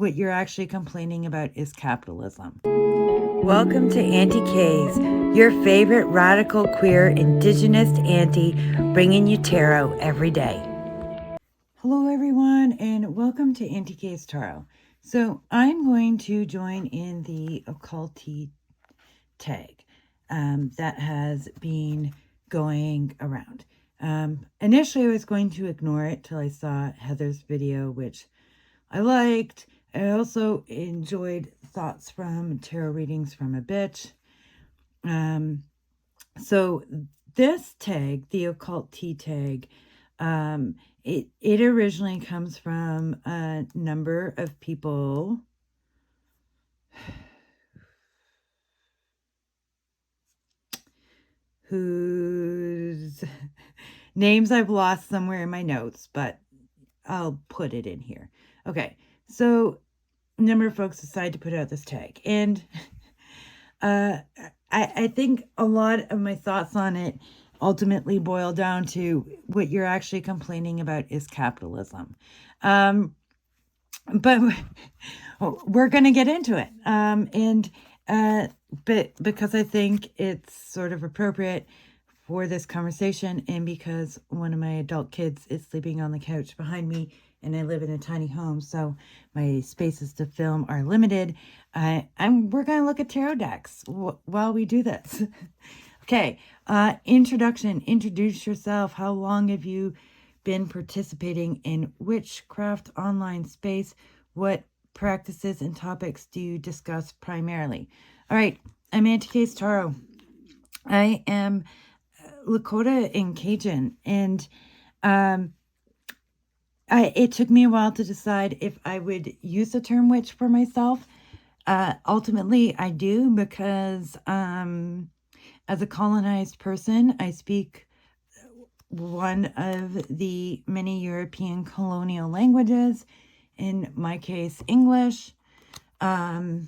what you're actually complaining about is capitalism. Welcome to Aunty K's, your favorite radical queer indigenous auntie, bringing you tarot every day. Hello everyone, and welcome to Aunty K's Tarot. So I'm going to join in the occulty tag that has been going around. Initially I was going to ignore it till I saw Heather's video, which I liked. I also enjoyed thoughts from tarot readings from a bitch. So this tag, the occult tea tag, it originally comes from a number of people whose names I've lost somewhere in my notes, but I'll put it in here. Okay, so a number of folks decided to put out this tag, and I think a lot of my thoughts on it ultimately boil down to what you're actually complaining about is capitalism. But we're going to get into it. But because I think it's sort of appropriate for this conversation, and because one of my adult kids is sleeping on the couch behind me, and I live in a tiny home, so my spaces to film are limited, we're going to look at tarot decks while we do this. Okay, introduction. Introduce yourself. How long have you been participating in witchcraft online space? What practices and topics do you discuss primarily? All right, I'm Aunty K's Tarot. I am Lakota and Cajun, and it took me a while to decide if I would use the term witch for myself. Ultimately, I do, because as a colonized person, I speak one of the many European colonial languages, in my case, English. And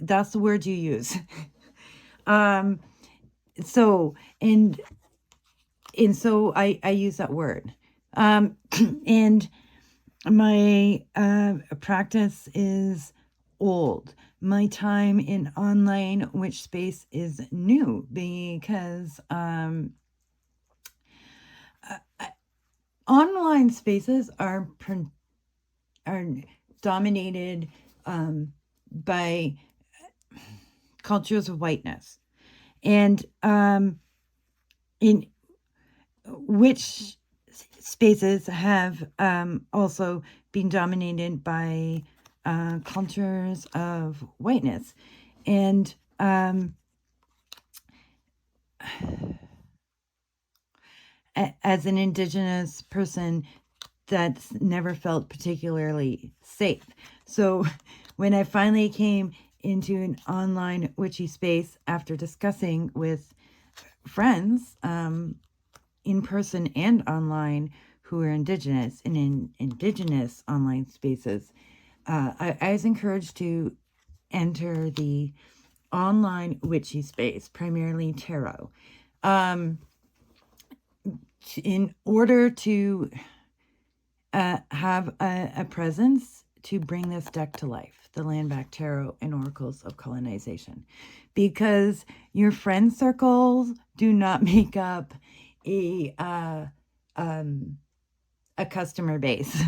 that's the word you use. So I use that word. And my practice is old. My time in online witch space is new, because online spaces are dominated by cultures of whiteness, and in which spaces have also been dominated by cultures of whiteness. And as an indigenous person, that's never felt particularly safe. So when I finally came into an online witchy space after discussing with friends in person and online who are indigenous, and in indigenous online spaces, I was encouraged to enter the online witchy space, primarily tarot, in order to have a presence to bring this deck to life, the Landback Tarot and Oracles of Colonization, because your friend circles do not make up a customer base.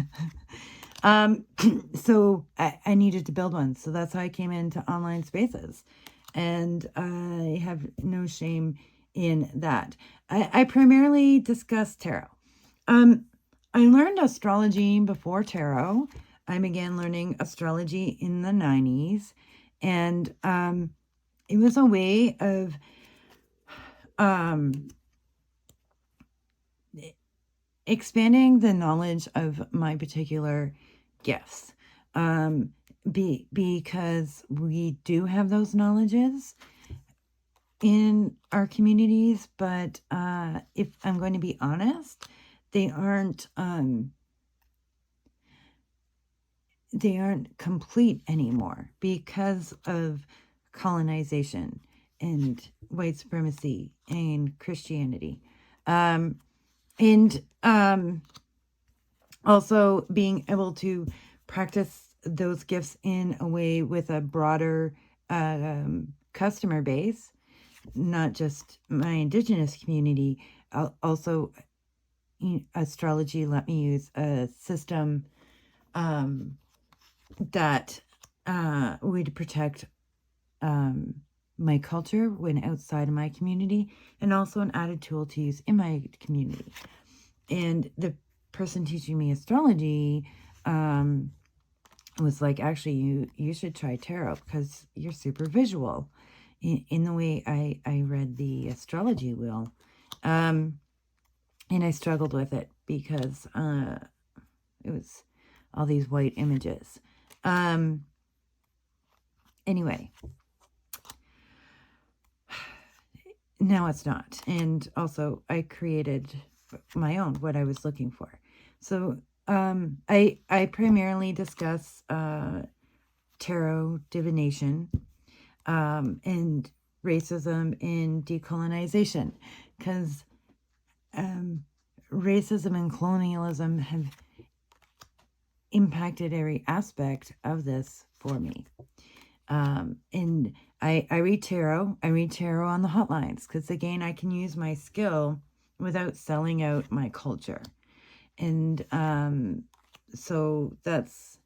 So I needed to build one. So that's how I came into online spaces, and I have no shame in that. I primarily discuss tarot. I learned astrology before tarot. I began learning astrology in the 90s, and it was a way of expanding the knowledge of my particular gifts, because we do have those knowledges in our communities, but if I'm going to be honest, they aren't complete anymore because of colonization and white supremacy and Christianity. And also being able to practice those gifts in a way with a broader customer base, not just my Indigenous community. Also, astrology let me use a system that would protect my culture when outside of my community, and also an added tool to use in my community. And the person teaching me astrology was like, actually, you should try tarot because you're super visual in the way I read the astrology wheel. And I struggled with it because it was all these white images. Anyway, now it's not. And also I created my own, what I was looking for. So I primarily discuss tarot, divination, and racism and decolonization, because racism and colonialism have impacted every aspect of this for me. And I read tarot. I read tarot on the hotlines because, again, I can use my skill without selling out my culture. And so that's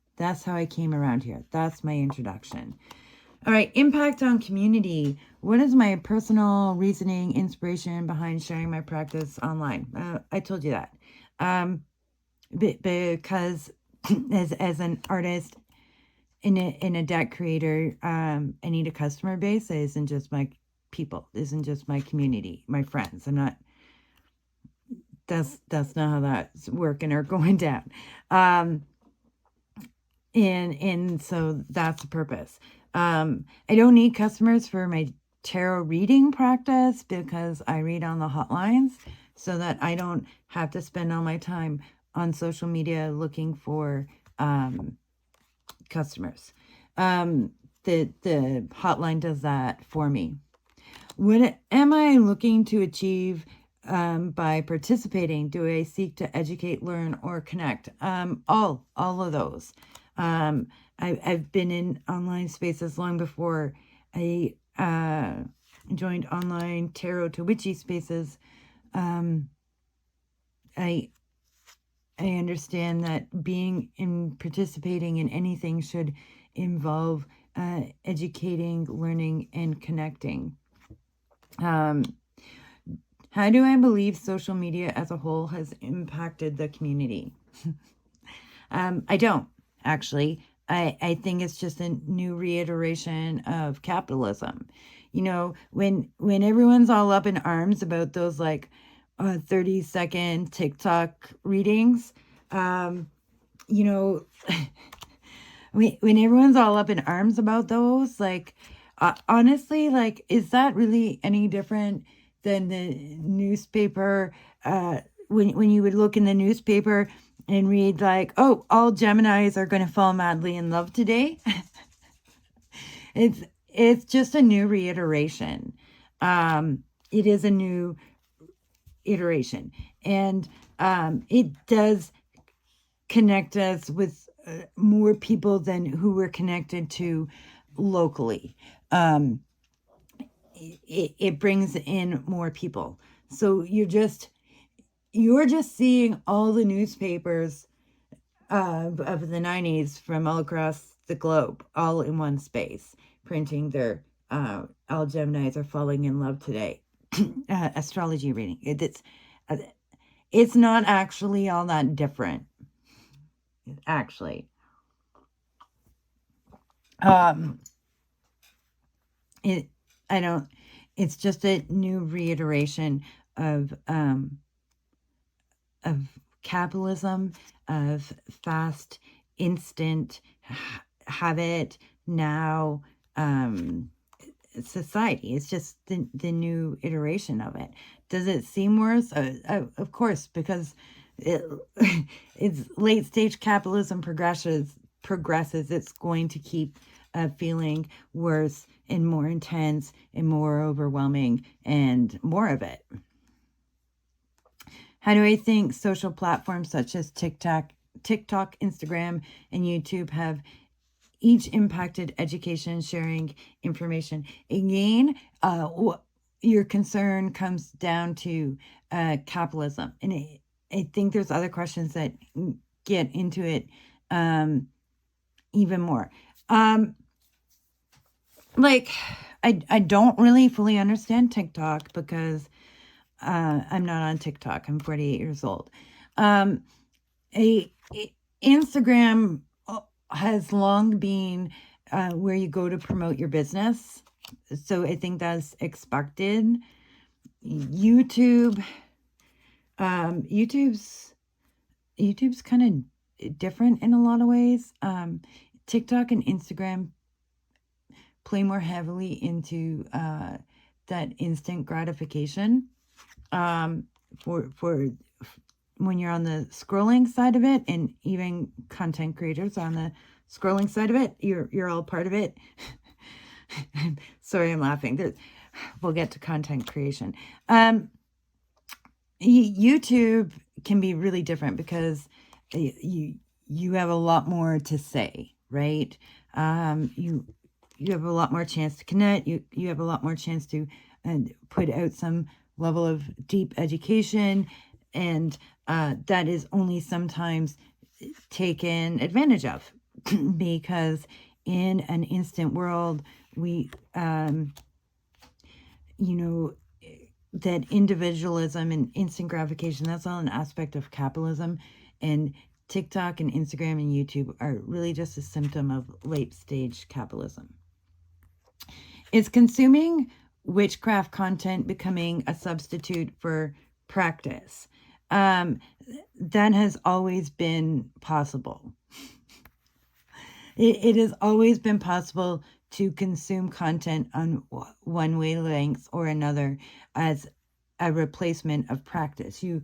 how I came around here. That's my introduction. All right, impact on community. What is my personal reasoning, inspiration behind sharing my practice online? I told you that. Because as an artist, in a deck creator, I need a customer base that isn't just my people, isn't just my community, my friends. That's not how that's working or going down. And so that's the purpose. I don't need customers for my tarot reading practice because I read on the hotlines, so that I don't have to spend all my time on social media looking for customers. The hotline does that for me. What am I looking to achieve by participating? Do I seek to educate, learn, or connect? All of those. I've been in online spaces long before I joined online tarot to witchy spaces. I understand that participating in anything should involve educating, learning, and connecting. How do I believe social media as a whole has impacted the community? I don't, actually. I think it's just a new reiteration of capitalism. You know, when everyone's all up in arms about those 30-second TikTok readings, you know, when everyone's all up in arms about those, honestly, is that really any different than the newspaper? When you would look in the newspaper and read oh, all Geminis are going to fall madly in love today. It's just a new reiteration. It is a new iteration, and it does connect us with more people than who we're connected to locally. It brings in more people. So you're just seeing all the newspapers of the 90s from all across the globe, all in one space, printing their all Geminis are falling in love today astrology reading. It's not actually all that different, actually. It's just a new reiteration of capitalism, of fast, instant, have it now society. It's just the new iteration of it. Does it seem worse? Of course, because it's late stage capitalism progresses. It's going to keep feeling worse and more intense and more overwhelming and more of it. How do I think social platforms such as TikTok, Instagram, and YouTube have each impacted education, sharing information? Again, your concern comes down to capitalism. And I think there's other questions that get into it even more. Like, I don't really fully understand TikTok because I'm not on TikTok. I'm 48 years old. Instagram has long been where you go to promote your business. So I think that's expected. YouTube's kind of different in a lot of ways. TikTok and Instagram play more heavily into that instant gratification for when you're on the scrolling side of it, and even content creators on the scrolling side of it, you're all part of it. Sorry, I'm laughing. We'll get to content creation. YouTube can be really different because you have a lot more to say, right? You have a lot more chance to connect. You have a lot more chance to put out some level of deep education, and that is only sometimes taken advantage of because in an instant world, we, that individualism and instant gratification, that's all an aspect of capitalism. And TikTok and Instagram and YouTube are really just a symptom of late stage capitalism. Is consuming witchcraft content becoming a substitute for practice? That has always been possible. It has always been possible to consume content on one wavelength or another as a replacement of practice. You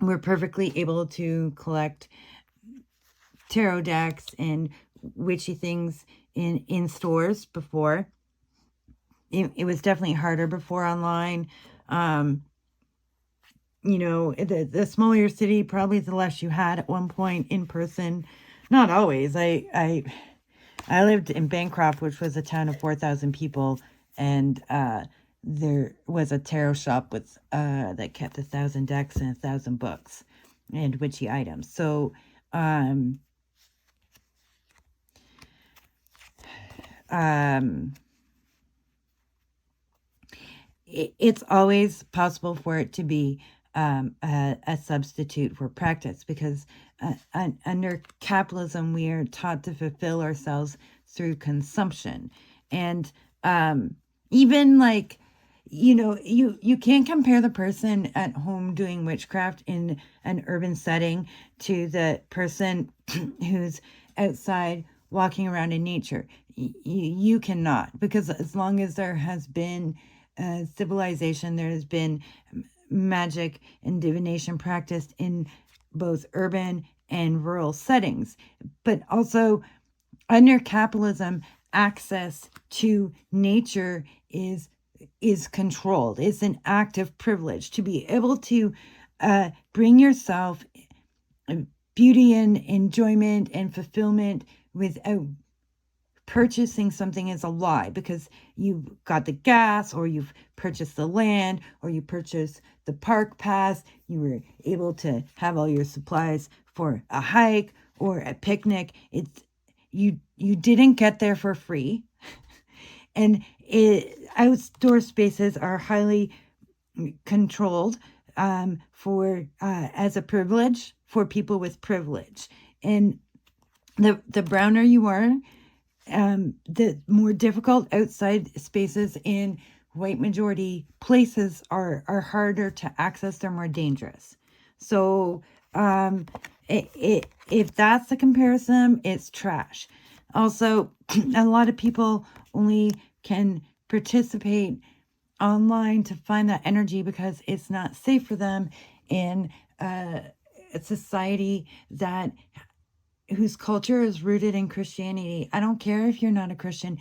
were perfectly able to collect tarot decks and witchy things in stores before. It was definitely harder before online. The smaller your city, probably the less you had at one point in person. Not always. I lived in Bancroft, which was a town of 4,000 people, and there was a tarot shop with that kept 1,000 decks and 1,000 books and witchy items. So it's always possible for it to be a substitute for practice, because under capitalism, we are taught to fulfill ourselves through consumption. And even like, you can't compare the person at home doing witchcraft in an urban setting to the person who's outside walking around in nature. You cannot, because as long as there has been civilization, there has been magic and divination practiced in both urban and rural settings. But also under capitalism, access to nature is controlled. It's an act of privilege to be able to bring yourself beauty and enjoyment and fulfillment without purchasing something is a lie, because you got the gas, or you've purchased the land, or you purchased the park pass. You were able to have all your supplies for a hike or a picnic. You didn't get there for free. And outdoor spaces are highly controlled for as a privilege for people with privilege. And the browner you are, the more difficult outside spaces in white majority places are harder to access. They're more dangerous. So if that's the comparison, it's trash. Also, a lot of people only can participate online to find that energy because it's not safe for them in a society whose culture is rooted in Christianity. I don't care if you're not a Christian.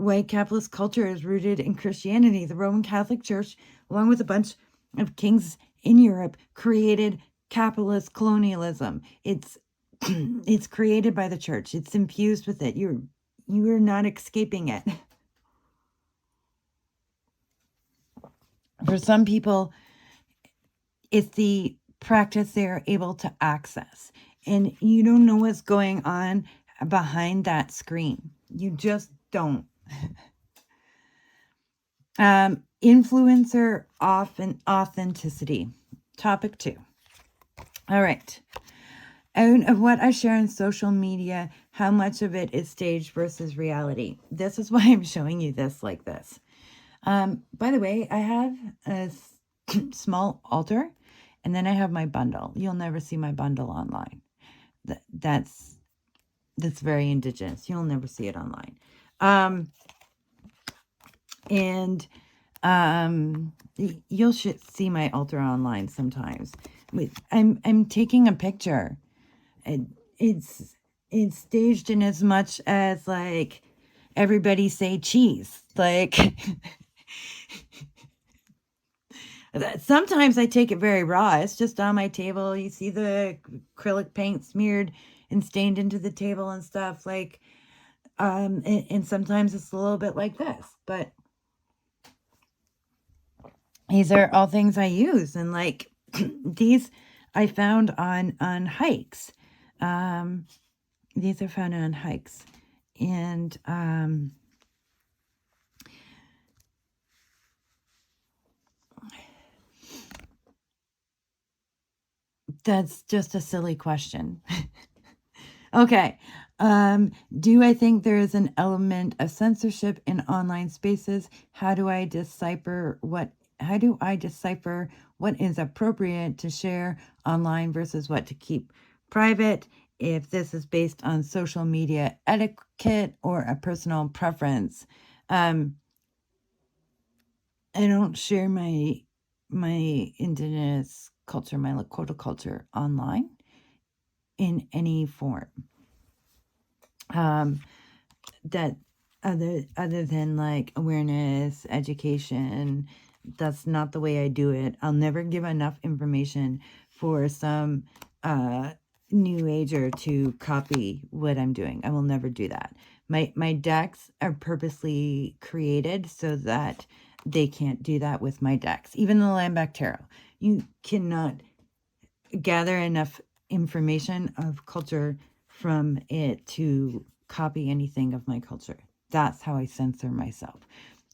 white capitalist culture is rooted in Christianity. The Roman Catholic Church, along with a bunch of kings in Europe, created capitalist colonialism. It's it's created by the church. It's infused with it. You are not escaping it. For some people, it's the practice they're able to access. And you don't know what's going on behind that screen. You just don't. Influencer authenticity. Topic 2. All right. Out of what I share on social media, how much of it is staged versus reality? This is why I'm showing you this like this. By the way, I have a small altar, and then I have my bundle. You'll never see my bundle online. That's very indigenous. You'll never see it online. You'll see my altar online sometimes. I'm taking a picture. It's staged in as much as like everybody say cheese. Like sometimes I take it very raw. It's just on my table. You see the acrylic paint smeared and stained into the table and stuff. Like, and sometimes it's a little bit like this. But these are all things I use. And like these I found on hikes. These are found on hikes. And that's just a silly question. Okay. Do I think there is an element of censorship in online spaces? How do I decipher what is appropriate to share online versus what to keep private? If this is based on social media etiquette or a personal preference. I don't share my indigenous culture, my Lakota culture online in any form. That other than like awareness, education, that's not the way I do it. I'll never give enough information for some new ager to copy what I'm doing. I will never do that. My decks are purposely created so that they can't do that with my decks. Even the Lamback Tarot. You cannot gather enough information of culture from it to copy anything of my culture. That's how I censor myself.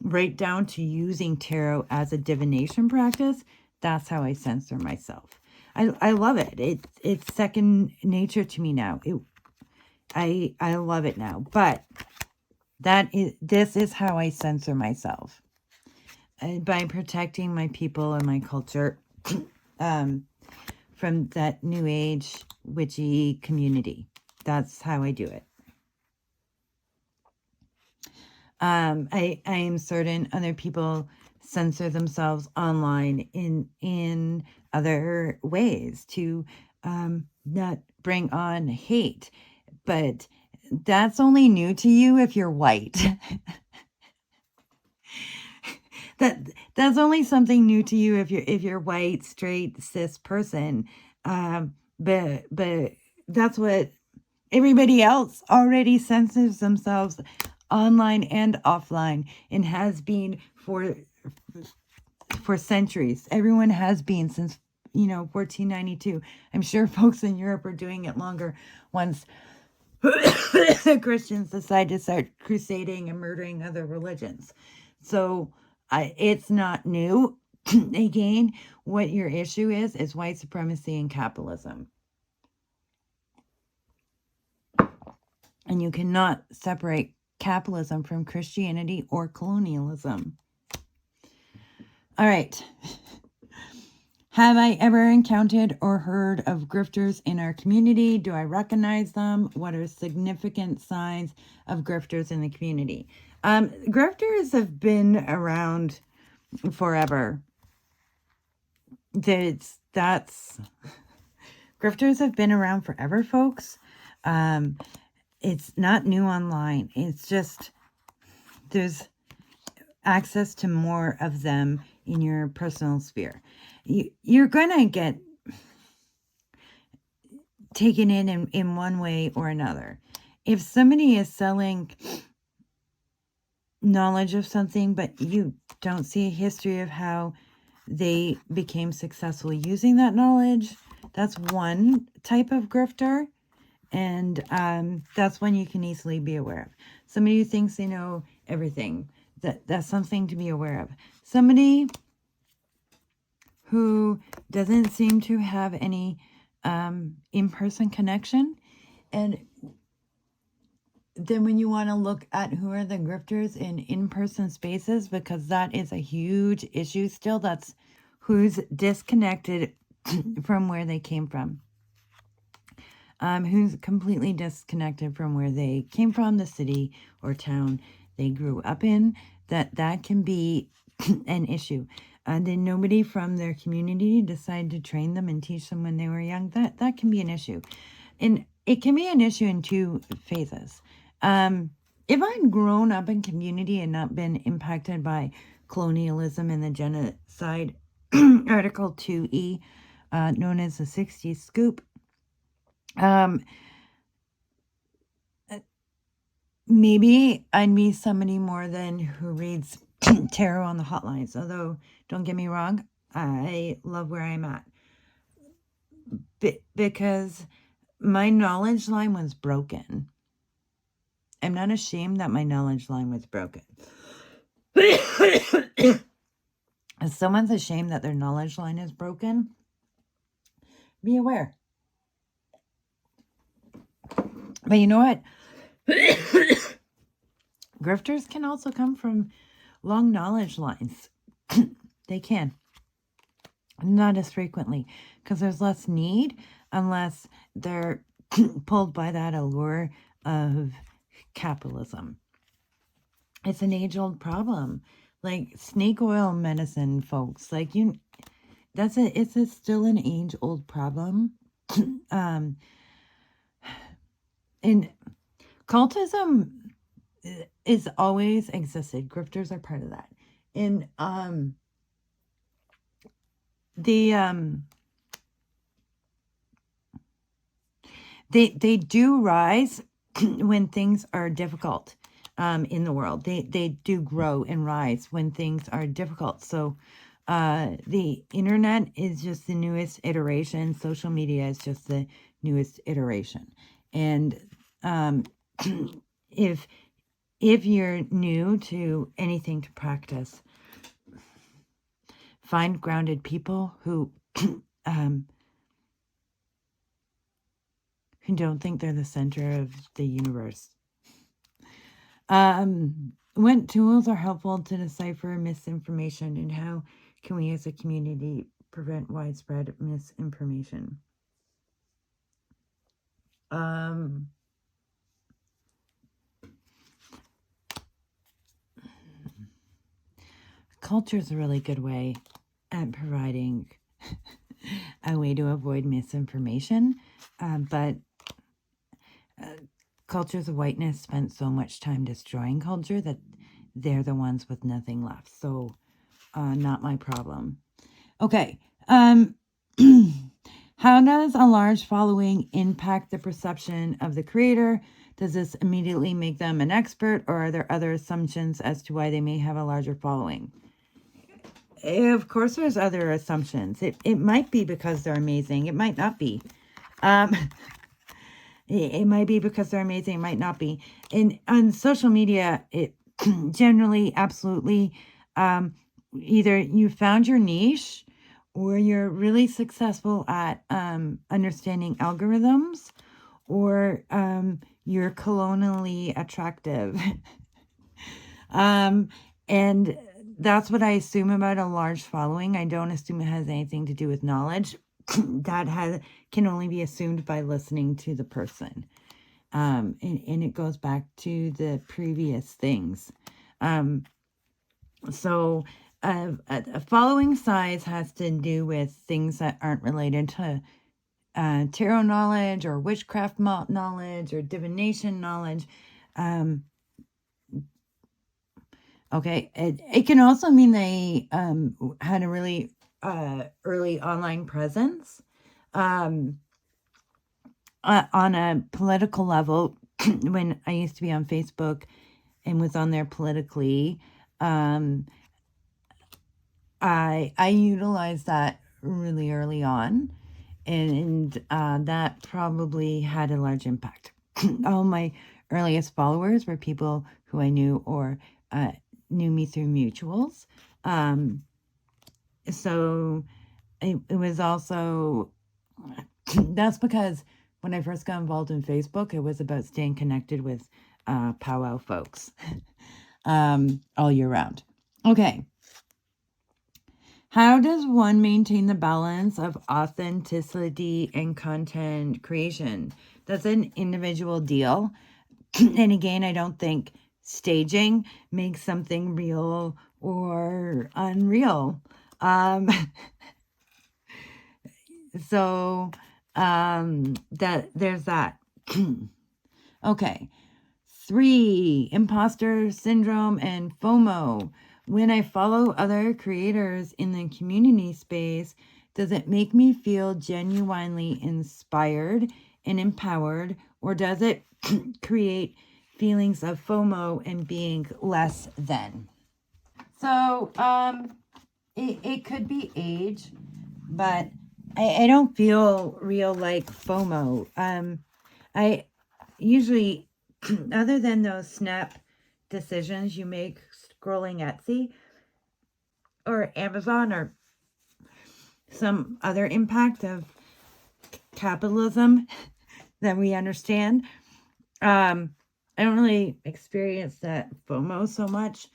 Right down to using tarot as a divination practice. That's how I censor myself. I love it. It's second nature to me now. I love it now. But this is how I censor myself. By protecting my people and my culture from that new age witchy community. That's how I do it. I am certain other people censor themselves online in other ways to not bring on hate. But that's only new to you if you're white. That's only something new to you if you're white, straight, cis person. But that's what everybody else already censors themselves online and offline, and has been for centuries. Everyone has been since 1492. I'm sure folks in Europe are doing it longer once the Christians decide to start crusading and murdering other religions. So it's not new. Again, what your issue is white supremacy and capitalism. And you cannot separate capitalism from Christianity or colonialism. All right. Have I ever encountered or heard of grifters in our community? Do I recognize them? What are significant signs of grifters in the community? Grifters have been around forever. Grifters have been around forever, folks. It's not new online. It's just there's access to more of them in your personal sphere. You're going to get taken in one way or another. If somebody is selling knowledge of something, but you don't see a history of how they became successful using that knowledge, that's one type of grifter. And that's one you can easily be aware of. Somebody who thinks they know everything, that's something to be aware of. Somebody who doesn't seem to have any in-person connection. And then when you want to look at who are the grifters in in-person spaces, because that is a huge issue still, that's who's disconnected from where they came from. Who's completely disconnected from where they came from, the city or town they grew up in, that can be an issue. Did nobody from their community decide to train them and teach them when they were young? That can be an issue. And it can be an issue in two phases. If I'd grown up in community and not been impacted by colonialism and the genocide, Article 2E, known as the 60s scoop, maybe I'd be somebody more than who reads tarot on the hotlines. Although, don't get me wrong, I love where I'm at. Because my knowledge line was broken. I'm not ashamed that my knowledge line was broken. If someone's ashamed that their knowledge line is broken, be aware. But you know what? Grifters can also come from long knowledge lines. They can. Not as frequently, because there's less need unless they're pulled by that allure of capitalism. It's an age-old problem. Like snake oil medicine, folks. Like it's still an age-old problem. And cultism is always existed. Grifters are part of that. And they do rise when things are difficult in the world. They do grow and rise when things are difficult. So the internet is just the newest iteration. Social media is just the newest iteration. And if you're new to anything to practice, find grounded people who don't think they're the center of the universe. What tools are helpful to decipher misinformation, and how can we as a community prevent widespread misinformation? Culture is a really good way at providing a way to avoid misinformation, but cultures of whiteness spent so much time destroying culture that they're the ones with nothing left. So, not my problem. Okay. How does a large following impact the perception of the creator? Does this immediately make them an expert, or are there other assumptions as to why they may have a larger following? Of course, there's other assumptions. It might be because they're amazing. It might not be. It might be because they're amazing. It might not be. On social media, it generally, absolutely, either you found your niche, or you're really successful at understanding algorithms, or you're colonially attractive. And that's what I assume about a large following. I don't assume it has anything to do with knowledge. That can only be assumed by listening to the person. And it goes back to the previous things. So a following size has to do with things that aren't related to tarot knowledge or witchcraft knowledge or divination knowledge. Okay. It can also mean they had a really early online presence. On a political level, when I used to be on Facebook and was on there politically, I utilized that really early on, and that probably had a large impact. All my earliest followers were people who I knew or knew me through mutuals. So it was also, that's because when I first got involved in Facebook, it was about staying connected with powwow folks all year round. Okay. How does one maintain the balance of authenticity and content creation? That's an individual deal. And again, I don't think staging makes something real or unreal. So that there's that. Okay. 3, imposter syndrome and FOMO. When I follow other creators in the community space, does it make me feel genuinely inspired and empowered, or does it create feelings of FOMO and being less than? So, it could be age, but I don't feel real like FOMO. I usually, other than those snap decisions you make scrolling Etsy or Amazon or some other impact of capitalism that we understand, I don't really experience that FOMO so much.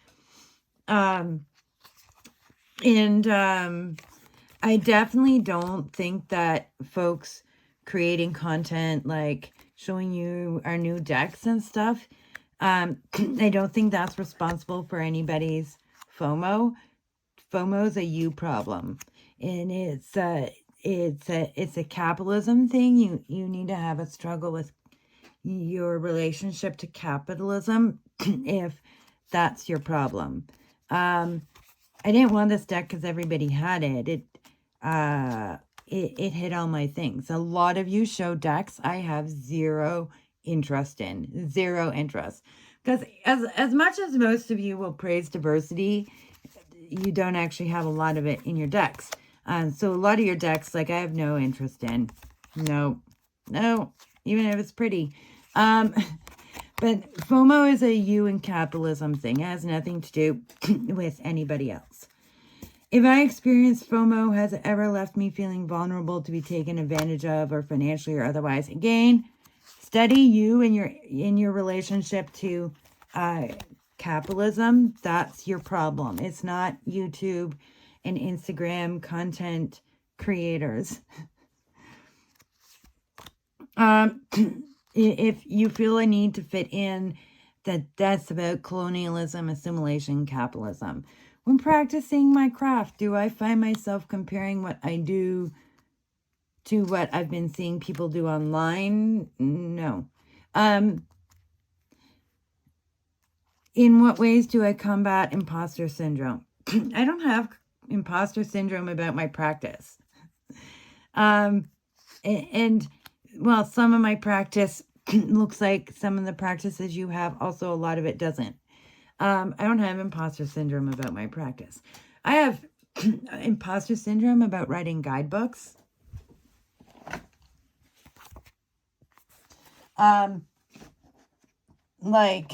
I definitely don't think that folks creating content like showing you our new decks and stuff, I don't think that's responsible for anybody's FOMO. FOMO is a you problem, and it's a capitalism thing. You need to have a struggle with your relationship to capitalism if that's your problem. I didn't want this deck because everybody had it. It hit all my things. A lot of you show decks I have zero interest in. Zero interest. Because as much as most of you will praise diversity, you don't actually have a lot of it in your decks. So a lot of your decks, like, I have no interest in. No, even if it's pretty. But FOMO is a you and capitalism thing. It has nothing to do with anybody else. If I experience FOMO, has it ever left me feeling vulnerable to be taken advantage of, or financially or otherwise? Again, study you and in your relationship to capitalism. That's your problem. It's not YouTube and Instagram content creators. If you feel a need to fit in, that's about colonialism, assimilation, capitalism. When practicing my craft, do I find myself comparing what I do to what I've been seeing people do online? No. In what ways do I combat imposter syndrome? I don't have imposter syndrome about my practice. And well, some of my practice looks like some of the practices you have. Also, a lot of it doesn't. I don't have imposter syndrome about my practice. I have imposter syndrome about writing guidebooks. Like,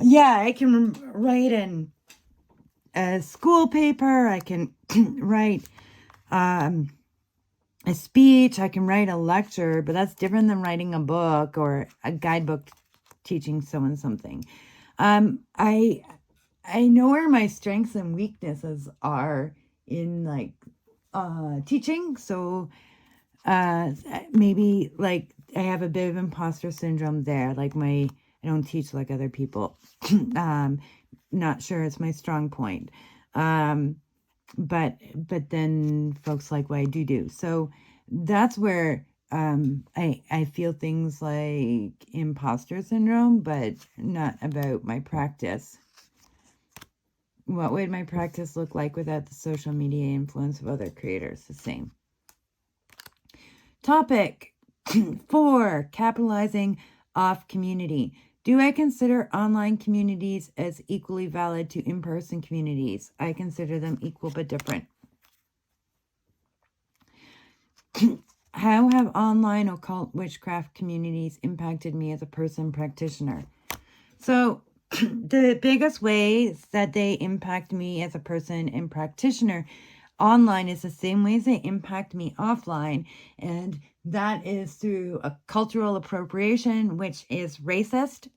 yeah, I can write in a school paper. I can write a speech. I can write a lecture, but that's different than writing a book or a guidebook teaching someone something. I know where my strengths and weaknesses are in, like, teaching. So maybe, like, I have a bit of imposter syndrome there. Like, I don't teach like other people. Not sure it's my strong point. But then folks like what I do. So that's where I feel things like imposter syndrome, but not about my practice. What would my practice look like without the social media influence of other creators? The same. Topic 4, capitalizing off community. Do I consider online communities as equally valid to in-person communities? I consider them equal but different. How have online occult witchcraft communities impacted me as a person practitioner? So the biggest ways that they impact me as a person and practitioner online is the same ways they impact me offline, and that is through a cultural appropriation, which is racist.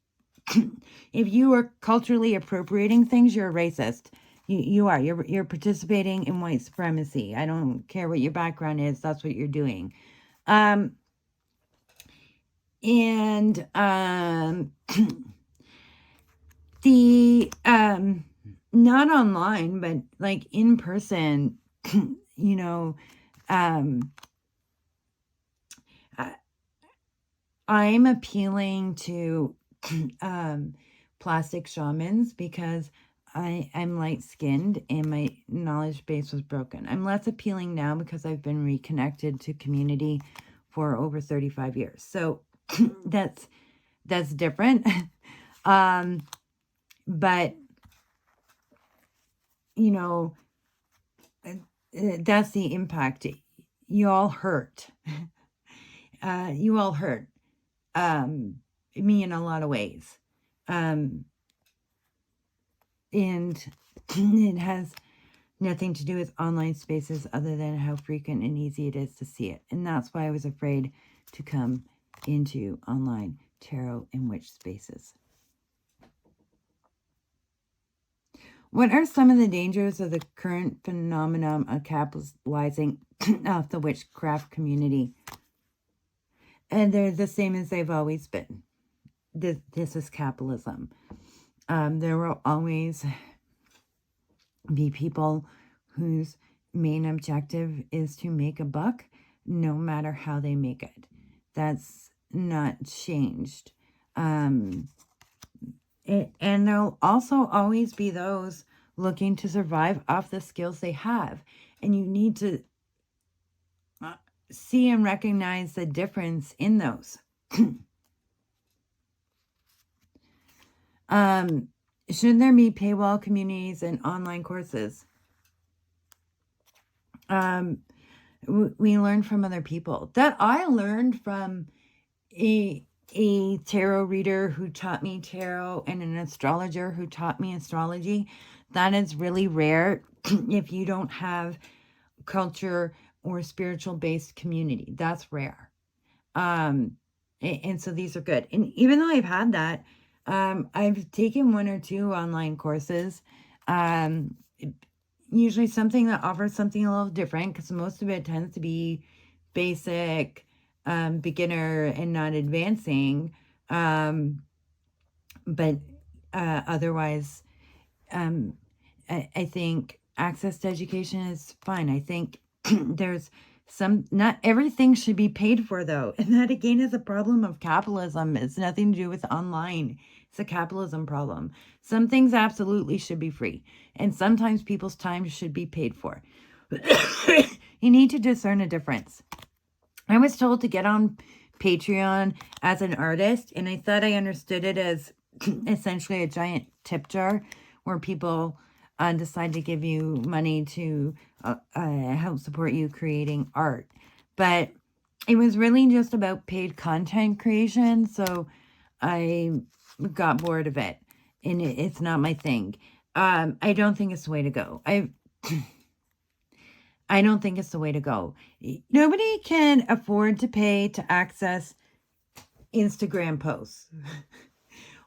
If you are culturally appropriating things, you're a racist. You are. You're participating in white supremacy. I don't care what your background is. That's what you're doing. The not online, but like in person, you know, I'm appealing to plastic shamans because I'm light-skinned and my knowledge base was broken. I'm less appealing now because I've been reconnected to community for over 35 years. So that's different. But, you know, that's the impact. You all hurt. You all hurt me in a lot of ways. And it has nothing to do with online spaces other than how frequent and easy it is to see it. And that's why I was afraid to come into online tarot and witch spaces. What are some of the dangers of the current phenomenon of capitalizing off the witchcraft community? And they're the same as they've always been. This is capitalism. There will always be people whose main objective is to make a buck, no matter how they make it. That's not changed. And there'll also always be those looking to survive off the skills they have. And you need to see and recognize the difference in those. Should there be paywall communities and online courses? We learn from other people. That I learned from a tarot reader who taught me tarot and an astrologer who taught me astrology. That is really rare if you don't have culture or spiritual based community. That's rare. And so these are good. And even though I've had that, I've taken 1 or 2 online courses. Usually something that offers something a little different, because most of it tends to be basic, beginner, and not advancing. But otherwise, I think access to education is fine. I think there's not everything should be paid for, though. And that, again, is a problem of capitalism. It's nothing to do with online. It's a capitalism problem. Some things absolutely should be free. And sometimes people's time should be paid for. You need to discern a difference. I was told to get on Patreon as an artist, and I thought I understood it as essentially a giant tip jar where people decide to give you money to help support you creating art. But it was really just about paid content creation, so I got bored of it, and it's not my thing. I don't think it's the way to go. I don't think it's the way to go. Nobody can afford to pay to access Instagram posts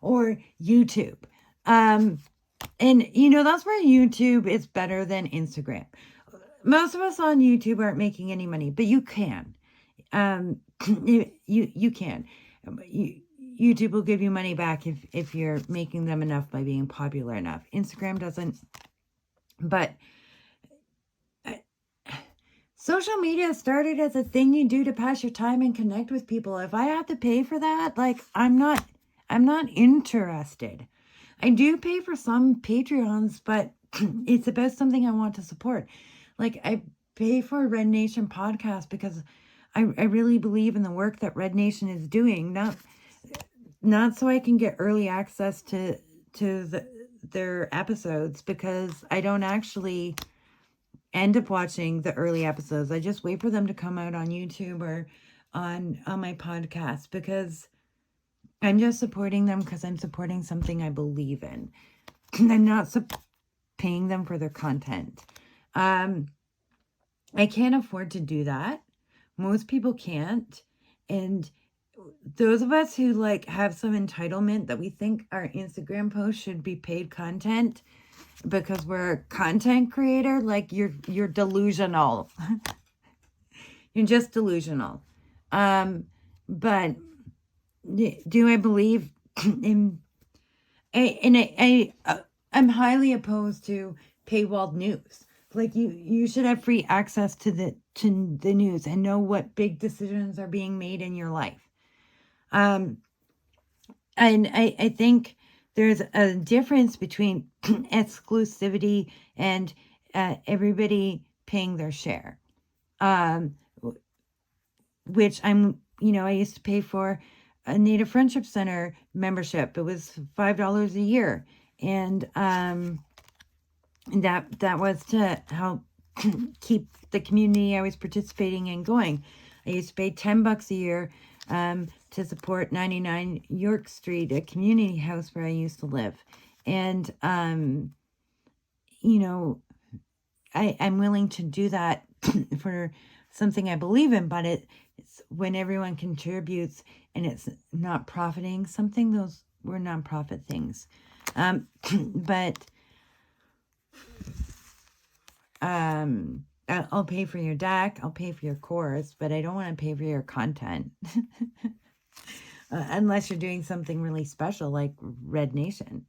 or YouTube. And, that's where YouTube is better than Instagram. Most of us on YouTube aren't making any money, but you can. You can. YouTube will give you money back if you're making them enough by being popular enough. Instagram doesn't. But social media started as a thing you do to pass your time and connect with people. If I have to pay for that, I'm not interested. I do pay for some Patreons, but it's about something I want to support. Like, I pay for a Red Nation podcast because I really believe in the work that Red Nation is doing, not so I can get early access to their episodes, because I don't actually end up watching the early episodes. I just wait for them to come out on YouTube or on my podcast, because I'm just supporting them because I'm supporting something I believe in. I'm not paying them for their content. I can't afford to do that. Most people can't. And those of us who like have some entitlement that we think our Instagram post should be paid content because we're a content creator, like, you're delusional. You're just delusional. But do I believe in I'm highly opposed to paywalled news. Like, you should have free access to the news and know what big decisions are being made in your life. And I think there's a difference between exclusivity and everybody paying their share. Which I used to pay for a Native Friendship Center membership. It was $5 a year. And that was to help keep the community I was participating in going. I used to pay $10 a year to support 99 York Street, a community house where I used to live. And, I'm willing to do that for something I believe in, but it's when everyone contributes and it's not profiting something. Those were nonprofit things. But I'll pay for your deck, I'll pay for your course, but I don't want to pay for your content. Unless you're doing something really special like Red Nation.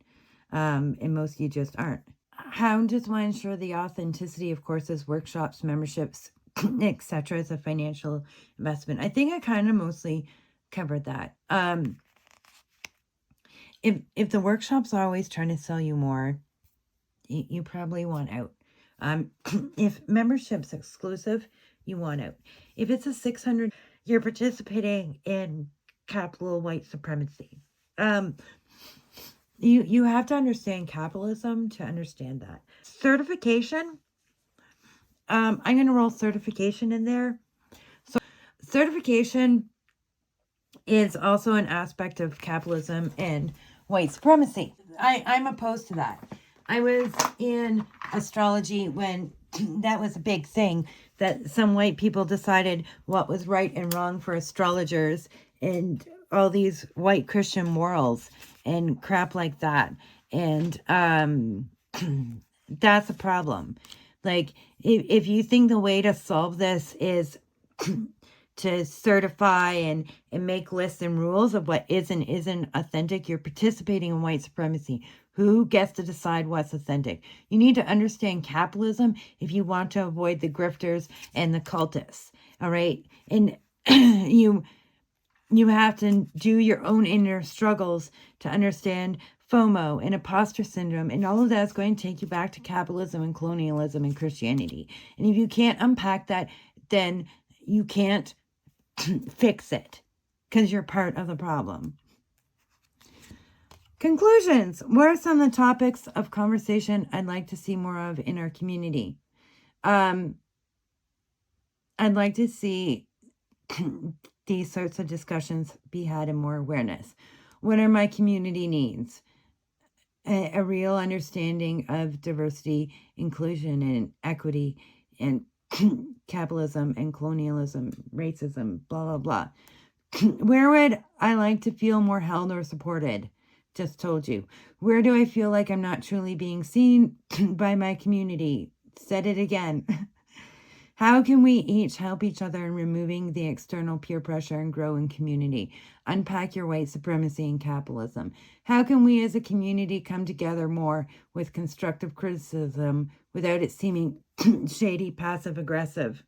And most of you just aren't. How just want to ensure the authenticity of courses, workshops, memberships, etc. as a financial investment. I think I kind of mostly covered that. If the workshop's always trying to sell you more, you probably want out. If membership's exclusive, you want out. If it's a 600, you're participating in capital white supremacy. You have to understand capitalism to understand that. Certification. I'm going to roll certification in there. So certification is also an aspect of capitalism and white supremacy. I'm opposed to that. I was in astrology when that was a big thing, that some white people decided what was right and wrong for astrologers and all these white Christian morals and crap like that. And that's a problem. Like, if you think the way to solve this is to certify and make lists and rules of what is and isn't authentic, you're participating in white supremacy. Who gets to decide what's authentic? You need to understand capitalism if you want to avoid the grifters and the cultists. All right. And you have to do your own inner struggles to understand FOMO and imposter syndrome, and all of that is going to take you back to capitalism and colonialism and Christianity. And if you can't unpack that, then you can't fix it, because you're part of the problem. Conclusions. What are some of the topics of conversation I'd like to see more of in our community? I'd like to see these sorts of discussions be had in more awareness. What are my community needs? A real understanding of diversity, inclusion, and equity, and capitalism and colonialism, racism, blah, blah, blah. Where would I like to feel more held or supported? Just told you. Where do I feel like I'm not truly being seen by my community? Said it again. How can we each help each other in removing the external peer pressure and grow in community? Unpack your white supremacy and capitalism. How can we as a community come together more with constructive criticism without it seeming shady, passive aggressive?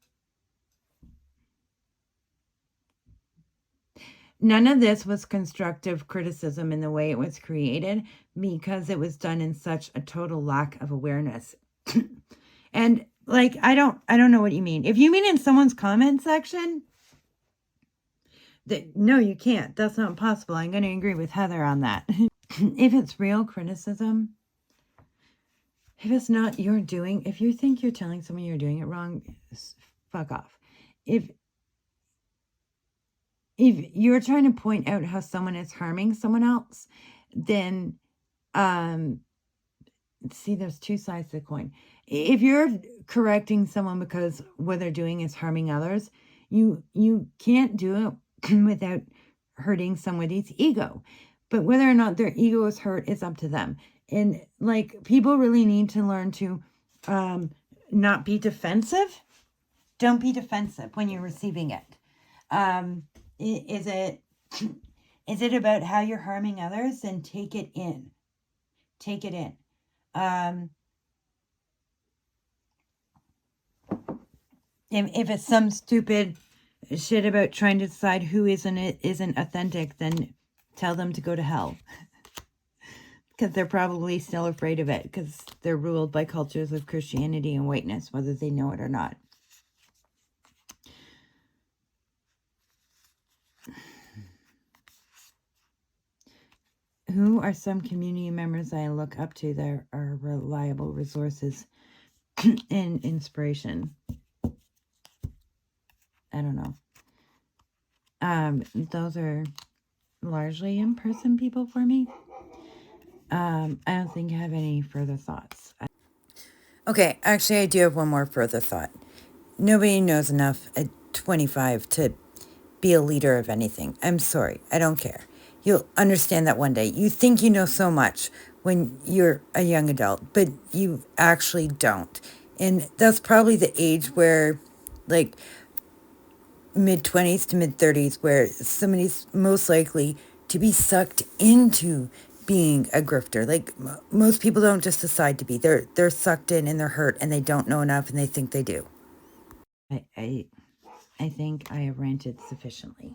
none of this was constructive criticism in the way it was created, because it was done in such a total lack of awareness. And like, I don't know what you mean. If you mean in someone's comment section, no, you can't. That's not possible. I'm going to agree with Heather on that. If it's real criticism, if it's not your doing, if you think you're telling someone you're doing it wrong, fuck off. If you're trying to point out how someone is harming someone else, then see, there's two sides to the coin. If you're correcting someone because what they're doing is harming others, you can't do it without hurting somebody's ego. But whether or not their ego is hurt is up to them. And like, people really need to learn to not be defensive. Don't be defensive when you're receiving it. Is it about how you're harming others? Then take it in. Take it in. If it's some stupid shit about trying to decide who isn't authentic, then tell them to go to hell. Because they're probably still afraid of it, because they're ruled by cultures of Christianity and whiteness, whether they know it or not. Who are some community members I look up to that are reliable resources and inspiration? I don't know. Those are largely in-person people for me. I don't think I have any further thoughts. Okay, actually, I do have one more further thought. Nobody knows enough at 25 to be a leader of anything. I'm sorry, I don't care. You'll understand that one day. You think you know so much when you're a young adult, but you actually don't. And that's probably the age where, like, mid-20s to mid-30s, where somebody's most likely to be sucked into being a grifter. Like, most people don't just decide to be. They're sucked in and they're hurt and they don't know enough and they think they do. I think I have ranted sufficiently.